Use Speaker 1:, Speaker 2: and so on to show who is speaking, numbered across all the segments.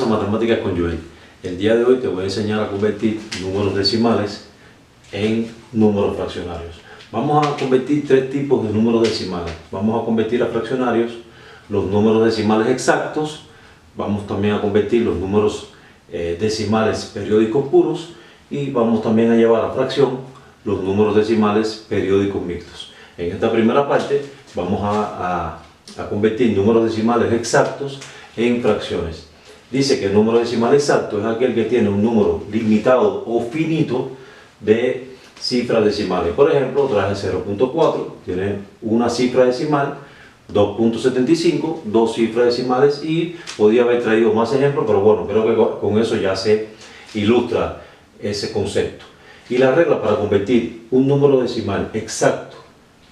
Speaker 1: Matemáticas con Joel. El día de hoy te voy a enseñar a convertir números decimales en números fraccionarios. Vamos a convertir tres tipos de números decimales. Vamos a convertir a fraccionarios los números decimales exactos. Vamos también a convertir los números decimales periódicos puros. Y vamos también a llevar a fracción los números decimales periódicos mixtos. En esta primera parte vamos a convertir números decimales exactos en fracciones. Dice que el número decimal exacto es aquel que tiene un número limitado o finito de cifras decimales. Por ejemplo, traje 0.4, tiene una cifra decimal, 2.75, dos cifras decimales, y podía haber traído más ejemplos, pero bueno, creo que con eso ya se ilustra ese concepto. Y la regla para convertir un número decimal exacto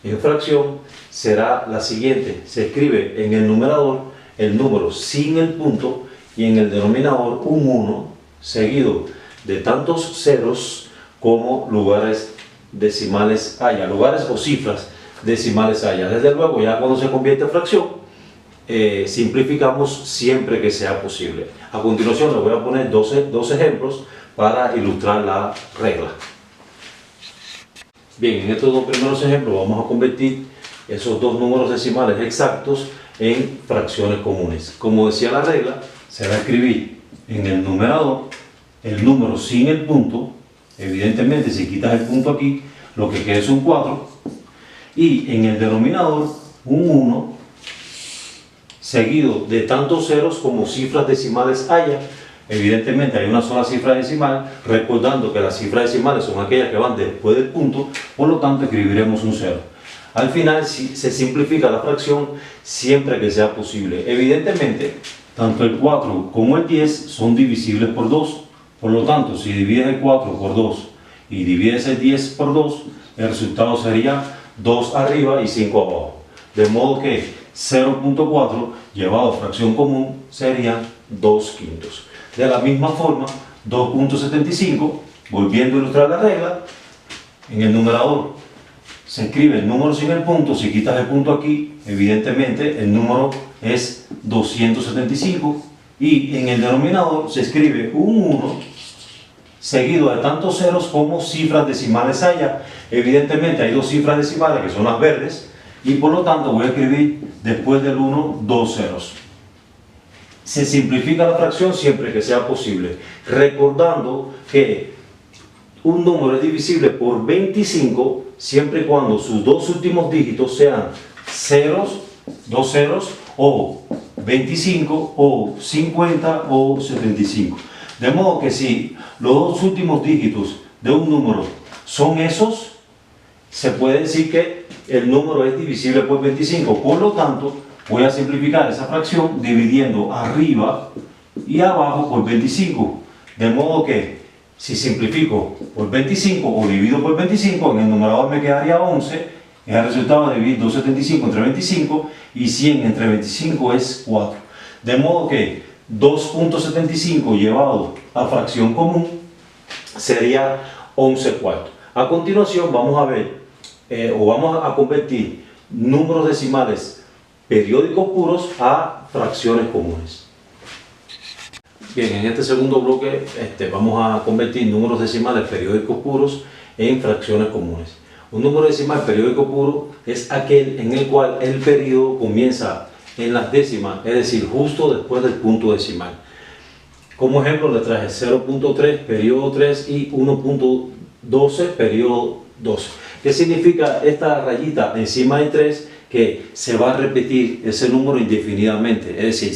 Speaker 1: en fracción será la siguiente: se escribe en el numerador el número sin el punto y en el denominador un 1 seguido de tantos ceros como lugares decimales haya, lugares o cifras decimales haya. Desde luego, ya cuando se convierte en fracción, simplificamos siempre que sea posible. A continuación les voy a poner dos ejemplos para ilustrar la regla. Bien, en estos dos primeros ejemplos vamos a convertir esos dos números decimales exactos en fracciones comunes. Como decía la regla, se va a escribir en el numerador el número sin el punto. Evidentemente, si quitas el punto aquí, lo que queda es un 4. Y en el denominador un 1 seguido de tantos ceros como cifras decimales haya. Evidentemente hay una sola cifra decimal, recordando que las cifras decimales son aquellas que van después del punto, por lo tanto escribiremos un 0. Al final se simplifica la fracción siempre que sea posible. Evidentemente, tanto el 4 como el 10 son divisibles por 2. Por lo tanto, si divides el 4 por 2 y divides el 10 por 2, el resultado sería 2 arriba y 5 abajo. De modo que 0.4 llevado a fracción común sería 2/5. De la misma forma, 2.75, volviendo a ilustrar la regla, en el numerador se escribe el número sin el punto. Si quitas el punto aquí, evidentemente el número es 275, y en el denominador se escribe un 1 seguido de tantos ceros como cifras decimales haya. Evidentemente hay dos cifras decimales que son las verdes, y por lo tanto voy a escribir después del 1 dos ceros. Se simplifica la fracción siempre que sea posible, recordando que un número es divisible por 25 siempre y cuando sus dos últimos dígitos sean ceros, dos ceros, o 25, o 50, o 75. De modo que si los dos últimos dígitos de un número son esos, se puede decir que el número es divisible por 25. Por lo tanto, voy a simplificar esa fracción dividiendo arriba y abajo por 25. De modo que si simplifico por 25 o divido por 25, en el numerador me quedaría 11. Es el resultado de dividir 275 entre 25, y 100 entre 25 es 4. De modo que 2.75 llevado a fracción común sería 11/4. A continuación vamos a ver, vamos a convertir números decimales periódicos puros a fracciones comunes. Bien, en este segundo bloque vamos a convertir números decimales periódicos puros en fracciones comunes. Un número decimal periódico puro es aquel en el cual el periodo comienza en las décimas, es decir, justo después del punto decimal. Como ejemplo le traje 0.3, periodo 3, y 1.12, periodo 12. ¿Qué significa esta rayita encima de 3? Que se va a repetir ese número indefinidamente, es decir,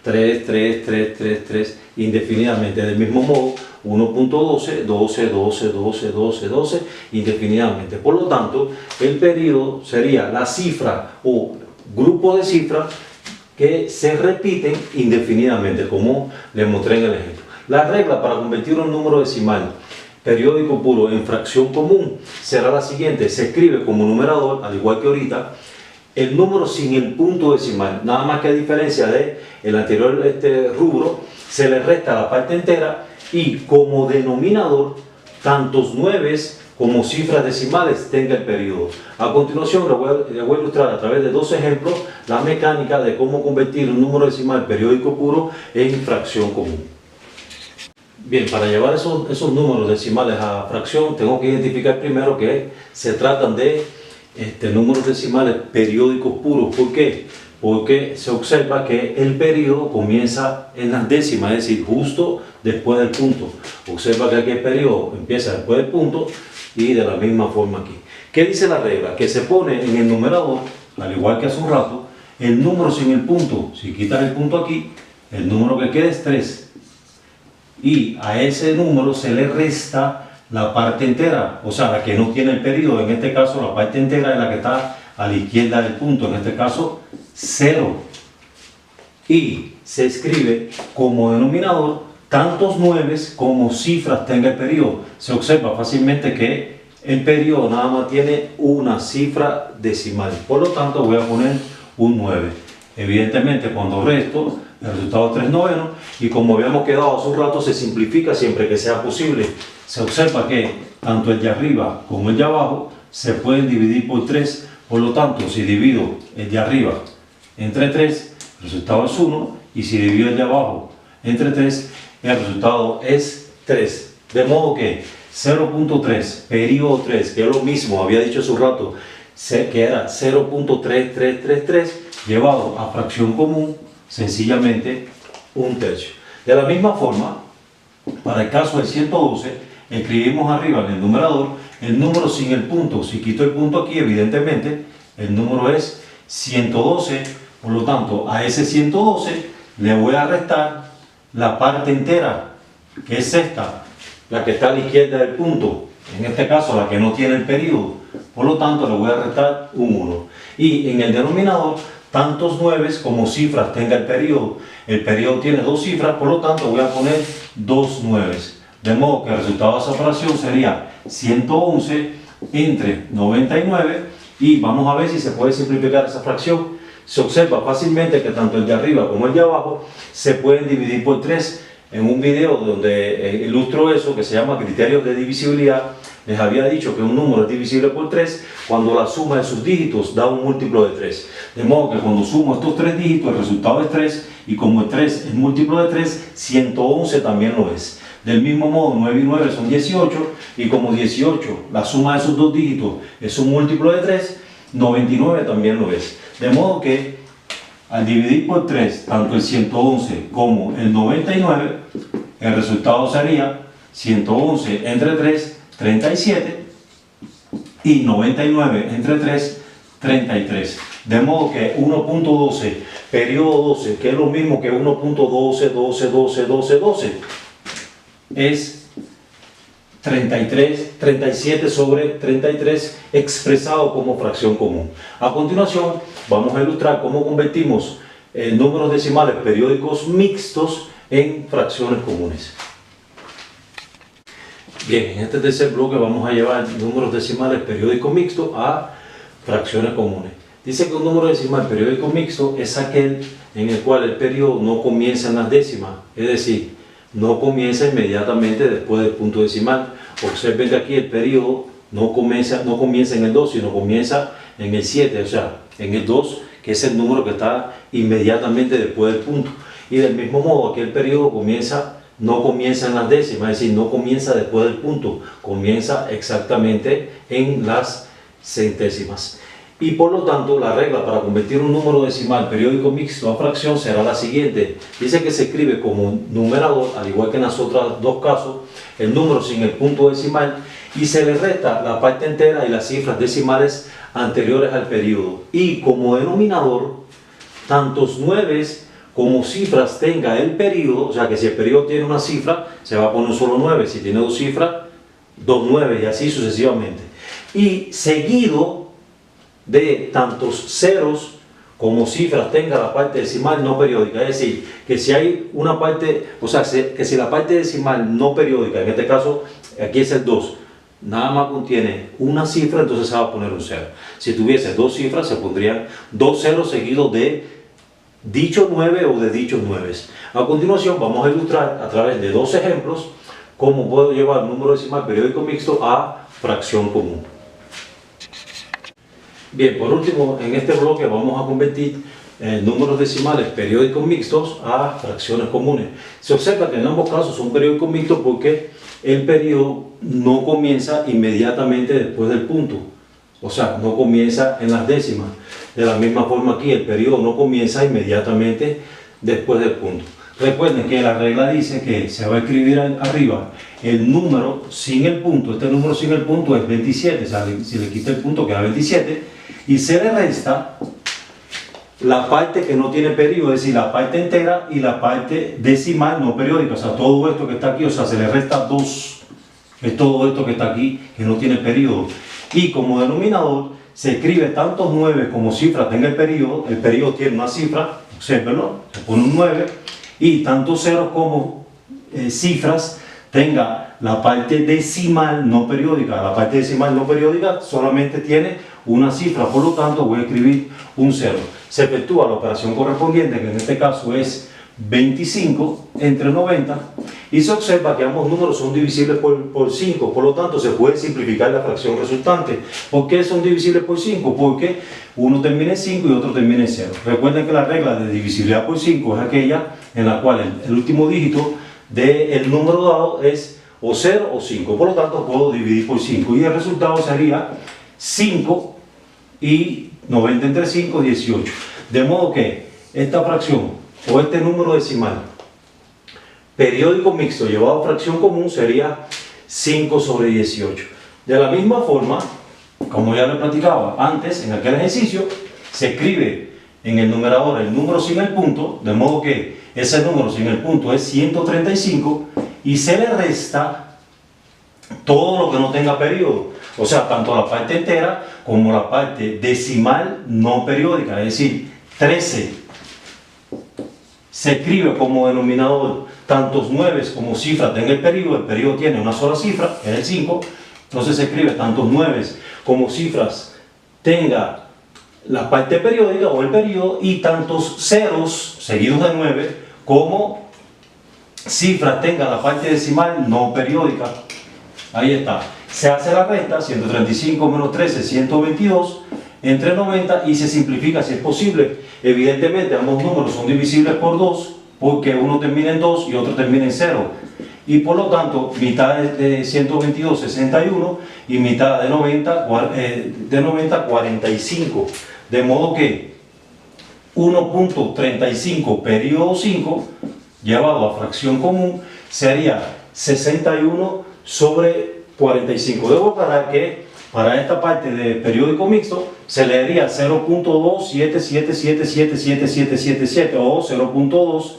Speaker 1: 0.333333 indefinidamente. Del mismo modo, 1.12, 12, 12, 12, 12, 12 indefinidamente. Por lo tanto, el periodo sería la cifra o grupo de cifras que se repiten indefinidamente, como les mostré en el ejemplo. La regla para convertir un número decimal periódico puro en fracción común será la siguiente: se escribe como numerador, al igual que ahorita, el número sin el punto decimal, nada más que a diferencia del anterior rubro, se le resta la parte entera, y como denominador tantos 9 como cifras decimales tenga el periodo. A continuación le voy a ilustrar a través de dos ejemplos la mecánica de cómo convertir un número decimal periódico puro en fracción común. Bien, para llevar esos números decimales a fracción tengo que identificar primero que se tratan de números decimales periódicos puros. ¿Por qué? Porque se observa que el periodo comienza en las décimas, es decir, justo después del punto. Observa que aquí el periodo empieza después del punto y de la misma forma aquí. ¿Qué dice la regla? Que se pone en el numerador, al igual que hace un rato, el número sin el punto. Si quitas el punto aquí, el número que queda es 3. Y a ese número se le resta la parte entera, o sea, la que no tiene el periodo. En este caso, la parte entera es la que está a la izquierda del punto, en este caso 0, y se escribe como denominador tantos 9 como cifras tenga el periodo. Se observa fácilmente que el periodo nada más tiene una cifra decimal, por lo tanto voy a poner un 9. Evidentemente cuando resto el resultado es 3 novenos, y como habíamos quedado hace un rato, se simplifica siempre que sea posible. Se observa que tanto el de arriba como el de abajo se pueden dividir por 3. Por lo tanto, si divido el de arriba entre 3, el resultado es 1, y si divido el de abajo entre 3, el resultado es 3. De modo que 0.3, periodo 3, que es lo mismo, había dicho hace un rato, que era 0.3333, llevado a fracción común, sencillamente 1/3. De la misma forma, para el caso del 112, escribimos arriba en el numerador el número sin el punto. Si quito el punto aquí, evidentemente, el número es 112. Por lo tanto, a ese 112 le voy a restar la parte entera, que es esta, la que está a la izquierda del punto. En este caso, la que no tiene el periodo. Por lo tanto, le voy a restar un 1. Y en el denominador, tantos 9 como cifras tenga el periodo. El periodo tiene 2 cifras, por lo tanto, voy a poner 2 9. De modo que el resultado de esa operación sería 111 entre 99, y vamos a ver si se puede simplificar esa fracción. Se observa fácilmente que tanto el de arriba como el de abajo se pueden dividir por 3. En un video donde ilustro eso, que se llama criterios de divisibilidad, les había dicho que un número es divisible por 3 cuando la suma de sus dígitos da un múltiplo de 3. De modo que cuando sumo estos 3 dígitos, el resultado es 3, y como el 3 es múltiplo de 3, 111 también lo es. Del mismo modo, 9 y 9 son 18, y como 18, la suma de esos dos dígitos es un múltiplo de 3, 99 también lo es. De modo que al dividir por 3 tanto el 111 como el 99, el resultado sería 111 entre 3, 37, y 99 entre 3, 33. De modo que 1.12, periodo 12, que es lo mismo que 1.12, 12, 12, 12, 12, es 37 sobre 33 expresado como fracción común. A continuación vamos a ilustrar cómo convertimos números decimales periódicos mixtos en fracciones comunes. Bien, en este tercer bloque vamos a llevar números decimales periódicos mixtos a fracciones comunes. Dice que un número decimal periódico mixto es aquel en el cual el periodo no comienza en las décimas, es decir, no comienza inmediatamente después del punto decimal. Observen que aquí el periodo no comienza en el 2, sino comienza en el 7, o sea, en el 2, que es el número que está inmediatamente después del punto. Y del mismo modo, aquí el periodo no comienza en las décimas, es decir, no comienza después del punto, comienza exactamente en las centésimas. Y por lo tanto, la regla para convertir un número decimal periódico mixto a fracción será la siguiente. Dice que se escribe como numerador, al igual que en los otros dos casos, el número sin el punto decimal, y se le resta la parte entera y las cifras decimales anteriores al periodo. Y como denominador, tantos 9 como cifras tenga el periodo, o sea que si el periodo tiene una cifra, se va a poner un solo 9, si tiene dos cifras, 2 9, y así sucesivamente. Y seguido de tantos ceros como cifras tenga la parte decimal no periódica, es decir, que si hay una parte, o sea, que si la parte decimal no periódica, en este caso, aquí es el 2, nada más contiene una cifra, entonces se va a poner un 0. Si tuviese dos cifras, se pondrían 2 ceros seguidos de dicho 9 o de dichos 9. A continuación, vamos a ilustrar a través de dos ejemplos cómo puedo llevar número decimal periódico mixto a fracción común. Bien, por último, en este bloque vamos a convertir números decimales periódicos mixtos a fracciones comunes. Se observa que en ambos casos son periódicos mixtos porque el periodo no comienza inmediatamente después del punto, o sea, no comienza en las décimas. De la misma forma aquí, el periodo no comienza inmediatamente después del punto. Recuerden que la regla dice que se va a escribir arriba el número sin el punto. Este número sin el punto es 27, o sea, si le quita el punto queda 27, y se le resta la parte que no tiene periodo, es decir, la parte entera y la parte decimal no periódica, o sea, todo esto que está aquí, o sea, se le resta 2, es todo esto que está aquí que no tiene periodo. Y como denominador se escribe tantos 9 como cifras tenga el periodo tiene una cifra, obsérvenlo, se pone un 9, y tantos ceros como cifras tenga la parte decimal no periódica. La parte decimal no periódica solamente tiene una cifra, por lo tanto voy a escribir un 0. Se efectúa la operación correspondiente, que en este caso es 25 entre 90, y se observa que ambos números son divisibles por 5, por lo tanto se puede simplificar la fracción resultante. ¿Por qué son divisibles por 5? Porque uno termina en 5 y otro termina en 0. Recuerden que la regla de divisibilidad por 5 es aquella en la cual el último dígito del número dado es o 0 o 5, por lo tanto puedo dividir por 5 y el resultado sería 5 y 90 entre 5, 18. De modo que esta fracción o este número decimal periódico mixto llevado a fracción común sería 5 sobre 18. De la misma forma, como ya lo platicaba antes en aquel ejercicio, se escribe en el numerador el número sin el punto, de modo que ese número sin el punto es 135 y se le resta todo lo que no tenga periodo, o sea, tanto la parte entera como la parte decimal no periódica, es decir, 13 se escribe como denominador tantos 9 como cifra tenga el periodo tiene una sola cifra, que es el 5, entonces se escribe tantos 9 como cifras tenga la parte periódica o el periodo, y tantos ceros seguidos de 9 como cifras tenga la parte decimal no periódica. Ahí está. Se hace la resta, 135 menos 13, 122 entre 90, y se simplifica si es posible. Evidentemente ambos números son divisibles por 2 porque uno termina en 2 y otro termina en 0. Y por lo tanto, mitad de 122, 61, y mitad de 90, 45. De modo que 1.35 periodo 5 llevado a fracción común sería 61 sobre 45. Debo aclarar que para esta parte de periódico mixto se leería 0.277777777 o 0.2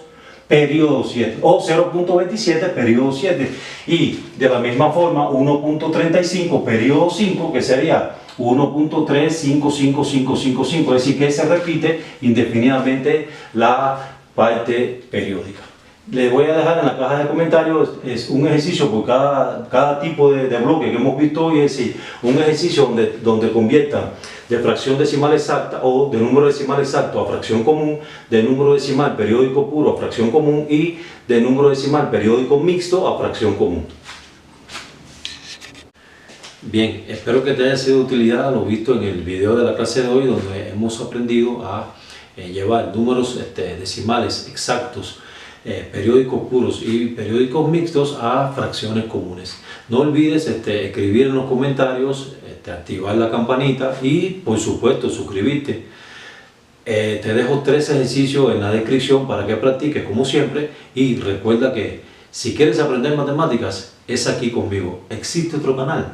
Speaker 1: periodo 7 o 0.27 periodo 7, y de la misma forma 1.35 periodo 5, que sería 1.355555, es decir que se repite indefinidamente la parte periódica. Les voy a dejar en la caja de comentarios es un ejercicio por cada tipo de bloque que hemos visto hoy, es decir, un ejercicio donde conviertan de fracción decimal exacta o de número decimal exacto a fracción común, de número decimal periódico puro a fracción común y de número decimal periódico mixto a fracción común. Bien, espero que te haya sido de utilidad lo visto en el video de la clase de hoy, donde hemos aprendido a llevar números decimales exactos, periódicos puros y periódicos mixtos a fracciones comunes. No olvides escribir en los comentarios, activar la campanita y por supuesto suscribirte. Te dejo 3 ejercicios en la descripción para que practiques como siempre, y recuerda que si quieres aprender matemáticas es aquí conmigo. Existe otro canal.